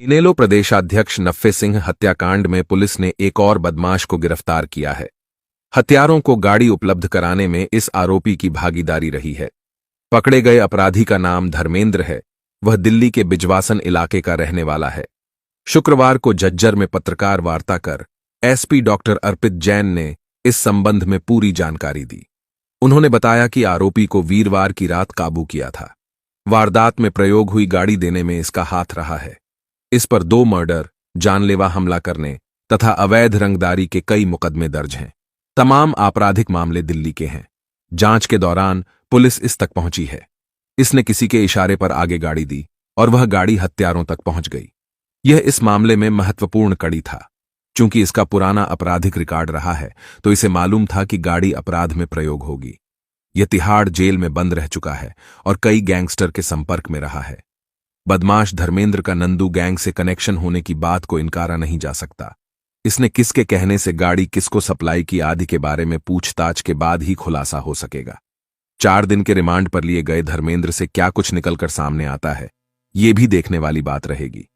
इनेलो प्रदेशाध्यक्ष नफ़े सिंह हत्याकांड में पुलिस ने एक और बदमाश को गिरफ्तार किया है। हत्यारों को गाड़ी उपलब्ध कराने में इस आरोपी की भागीदारी रही है। पकड़े गए अपराधी का नाम धर्मेंद्र है। वह दिल्ली के बिजवासन इलाके का रहने वाला है। शुक्रवार को झज्जर में पत्रकार वार्ता कर एसपी डॉक्टर अर्पित जैन ने इस संबंध में पूरी जानकारी दी। उन्होंने बताया कि आरोपी को वीरवार की रात काबू किया था। वारदात में प्रयोग हुई गाड़ी देने में इसका हाथ रहा है। इस पर 2 मर्डर, जानलेवा हमला करने तथा अवैध रंगदारी के कई मुकदमे दर्ज हैं। तमाम आपराधिक मामले दिल्ली के हैं। जांच के दौरान पुलिस इस तक पहुंची है। इसने किसी के इशारे पर आगे गाड़ी दी और वह गाड़ी हत्यारों तक पहुंच गई। यह इस मामले में महत्वपूर्ण कड़ी था। चूंकि इसका पुराना आपराधिक रिकॉर्ड रहा है तो इसे मालूम था कि गाड़ी अपराध में प्रयोग होगी। यह तिहाड़ जेल में बंद रह चुका है और कई गैंगस्टर के संपर्क में रहा है। बदमाश धर्मेंद्र का नंदू गैंग से कनेक्शन होने की बात को इनकारा नहीं जा सकता। इसने किसके कहने से गाड़ी किसको सप्लाई की आदि के बारे में पूछताछ के बाद ही खुलासा हो सकेगा। 4 दिन के रिमांड पर लिए गए धर्मेंद्र से क्या कुछ निकलकर सामने आता है, ये भी देखने वाली बात रहेगी।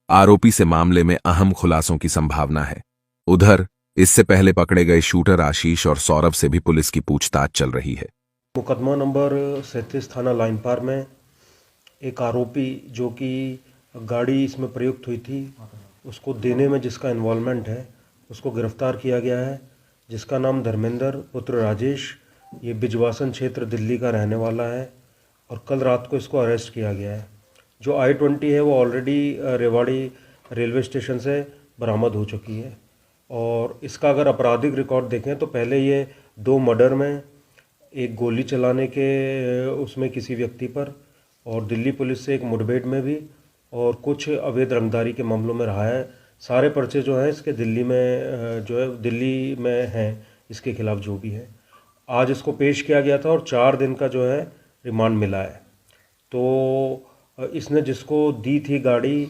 आरोपी से मामले में अहम खुलासों की संभावना है। उधर इससे पहले पकड़े गए शूटर आशीष और सौरभ से भी पुलिस की पूछताछ चल रही है। मुकदमा नंबर 37 थाना लाइन पार में एक आरोपी जो कि गाड़ी इसमें प्रयुक्त हुई थी उसको देने में जिसका इन्वॉल्वमेंट है उसको गिरफ्तार किया गया है, जिसका नाम धर्मेंद्र पुत्र राजेश, ये बिजवासन क्षेत्र दिल्ली का रहने वाला है और कल रात को इसको अरेस्ट किया गया है। जो I-20 है वो ऑलरेडी रेवाड़ी रेलवे स्टेशन से बरामद हो चुकी है और इसका अगर आपराधिक रिकॉर्ड देखें तो पहले ये 2 मर्डर में, एक गोली चलाने के उसमें किसी व्यक्ति पर और दिल्ली पुलिस से एक मुठभेड़ में भी और कुछ अवैध रंगदारी के मामलों में रहा है। सारे पर्चे जो हैं इसके दिल्ली में जो है दिल्ली में हैं इसके खिलाफ जो भी है। आज इसको पेश किया गया था और 4 दिन का जो है रिमांड मिला है। तो इसने जिसको दी थी गाड़ी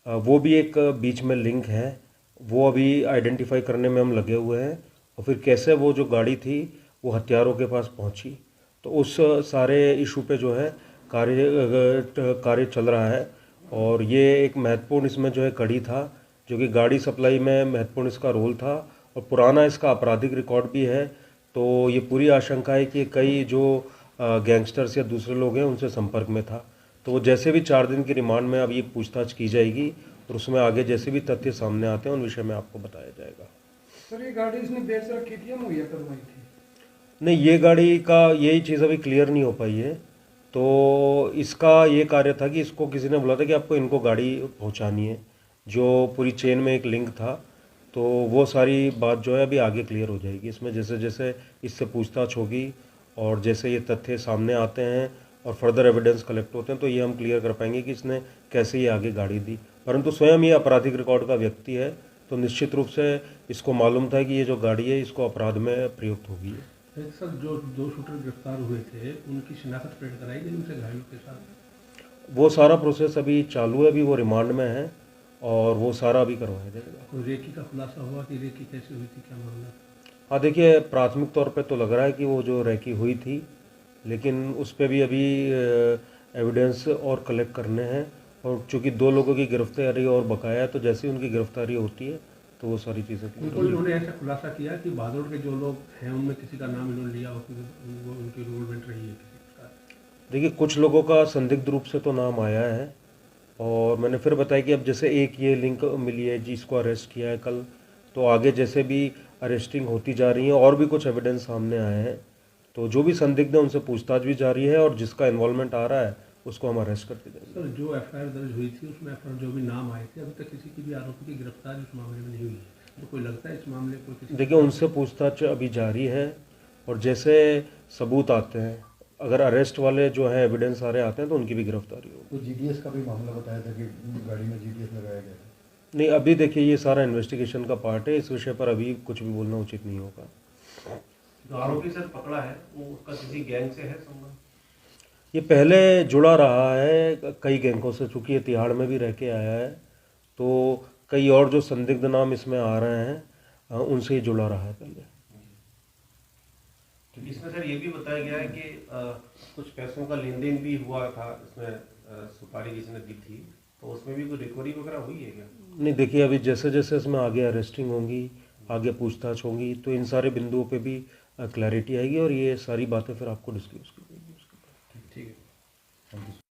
वो भी एक बीच में लिंक है, वो अभी आइडेंटिफाई करने में हम लगे हुए हैं और फिर कैसे वो जो गाड़ी थी वो हत्यारों के पास पहुंची, तो उस सारे इशू पे जो है कार्य चल रहा है और ये एक महत्वपूर्ण इसमें जो है कड़ी था, जो कि गाड़ी सप्लाई में महत्वपूर्ण इसका रोल था और पुराना इसका आपराधिक रिकॉर्ड भी है। तो ये पूरी आशंका है कि कई जो गैंगस्टर्स या दूसरे लोग हैं उनसे संपर्क में था। तो वो जैसे भी 4 दिन की रिमांड में अब ये पूछताछ की जाएगी और उसमें आगे जैसे भी तथ्य सामने आते हैं उन विषय में आपको बताया जाएगा। सर, ये गाड़ी इसने बेच रखी थी या मुहैया करवाई थी? नहीं, ये गाड़ी का यही चीज़ अभी क्लियर नहीं हो पाई है। तो इसका ये कार्य था कि इसको किसी ने बोला था कि आपको इनको गाड़ी पहुंचानी है, जो पूरी चेन में एक लिंक था। तो वो सारी बात जो है अभी आगे क्लियर हो जाएगी इसमें, जैसे जैसे इससे पूछताछ होगी और जैसे ये तथ्य सामने आते हैं और फर्दर एविडेंस कलेक्ट होते हैं तो ये हम क्लियर कर पाएंगे कि इसने कैसे ये आगे गाड़ी दी। परंतु स्वयं ये आपराधिक रिकॉर्ड का व्यक्ति है तो निश्चित रूप से इसको मालूम था कि ये जो गाड़ी है इसको अपराध में प्रयुक्त होगी। सर, जो 2 शूटर गिरफ्तार हुए थे उनकी शिनाख्त पेश कराई गई उनसे घायलों के साथ? वो सारा प्रोसेस अभी चालू है, अभी वो रिमांड में है और वो सारा अभी करवाया जाएगा। तो रेकी का खुलासा हुआ कि रेकी कैसे हुई थी, क्या मामला? हाँ, देखिए प्राथमिक तौर पे तो लग रहा है कि वो जो रेकी हुई थी, लेकिन उस पर भी अभी एविडेंस और कलेक्ट करने हैं और चूंकि 2 लोगों की गिरफ्तारी और बकाया है तो जैसे ही उनकी गिरफ्तारी होती है तो वो सारी चीज़ें उन्होंने ऐसा खुलासा किया कि बहादुर के जो लोग हैं उनमें किसी का नाम इन्होंने लिया हो, वो उनकी इन्वॉल्वमेंट रही है किसी का? देखिए कुछ लोगों का संदिग्ध रूप से तो नाम आया है और मैंने फिर बताया कि अब जैसे एक ये लिंक मिली है जिसको अरेस्ट किया है कल, तो आगे जैसे भी अरेस्टिंग होती जा रही है और भी कुछ एविडेंस सामने आए हैं तो जो भी संदिग्ध है उनसे पूछताछ भी जारी है और जिसका इन्वॉल्वमेंट आ रहा है उसको हम अरेस्ट करते जाएंगे। सर, जो FIR दर्ज हुई थी उसमें FIR जो भी नाम आए थे अभी तक किसी की भी आरोपी की गिरफ्तारी इस मामले में नहीं हुई है, तो कोई लगता है इस मामले को किसी? देखिए उनसे पूछताछ अभी जारी है और जैसे सबूत आते हैं, अगर अरेस्ट वाले जो है एविडेंस सारे आते हैं तो उनकी भी गिरफ्तारी होगी। तो GDS का भी मामला बताया था कि गाड़ी में GDS लगाया गया था? नहीं, अभी देखिए ये सारा इन्वेस्टिगेशन का पार्ट है, इस विषय पर अभी कुछ भी बोलना उचित नहीं होगा। जो आरोपी सर पकड़ा है वो उसका किसी गैंग से है संबंध? ये पहले जुड़ा रहा है कई गैंगों से, चूँकि ये तिहाड़ में भी रह के आया है तो कई और जो संदिग्ध नाम इसमें आ रहे हैं उनसे ही जुड़ा रहा है पहले। इसमें सर ये भी बताया गया है कि कुछ पैसों का लेन देन भी हुआ था, इसमें सुपारी किसी ने दी थी, तो उसमें भी कोई रिकवरी वगैरह हुई है क्या? नहीं, देखिए अभी जैसे जैसे इसमें आगे अरेस्टिंग होंगी, आगे पूछताछ होंगी, तो इन सारे बिंदुओं पे भी क्लैरिटी आएगी और ये सारी बातें फिर आपको डिस्क्लोज की जाएगी उसके बाद। ठीक है। Thank you.